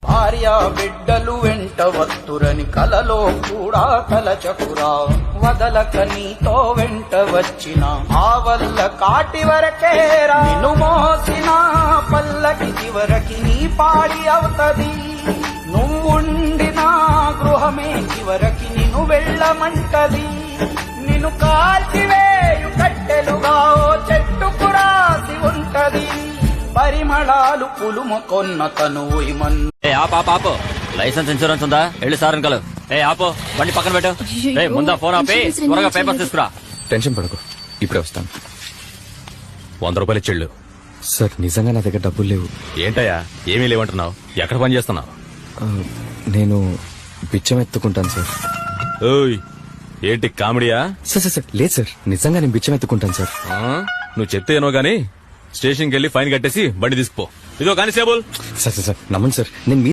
భార్య బిడ్డలు వెంట వత్తురని కలలో కూడా తలచకురా వదలక నీతో వెంట వచ్చిన ఆ వల్ల కాటి వరకేరా నిన్ను మోసిన పల్లకి చివరికి నీ పాడి అవుతది నువ్వుండిన గృహమే చివరికి నిన్ను వెళ్ళమంటది నిన్ను కాల్చివేయు కట్టెలుగా ఓ చెట్టుకు రాసి ఉంటది పరిమళాలు పులుముకొన్న తనువు ఆపు లైసెన్స్ ఇన్సూరెన్స్ ఉందా వెళ్ళి సార్ కలు ఆపు బండి పక్కన పెట్టు ముందా ఫోన్ ఆపి త్వరగా పేపర్స్ తీసుకురా. టెన్షన్ పడకు ఇప్పుడే వస్తాను. 100 రూపాయలు ఇచ్చేళ్ళు. సార్ నిజంగా నా దగ్గర డబ్బులు లేవు. ఏంటయ్యా ఏమీ లేవంటున్నావు? ఎక్కడ పని చేస్తున్నావు? నేను బిచ్చం ఎత్తుకుంటాను సార్. ఓయ్ ఏంటి కామెడీయా? సార్ లేదు సార్, నిజంగా నేను బిచ్చం ఎత్తుకుంటాను సార్. నువ్వు చెప్తే ఏనో గానీ స్టేషన్కి వెళ్ళి ఫైన్ కట్టేసి బండి తీసుకుపో. ఇదో కానిస్టేబుల్. సార్ నమ్మండి సార్, నేను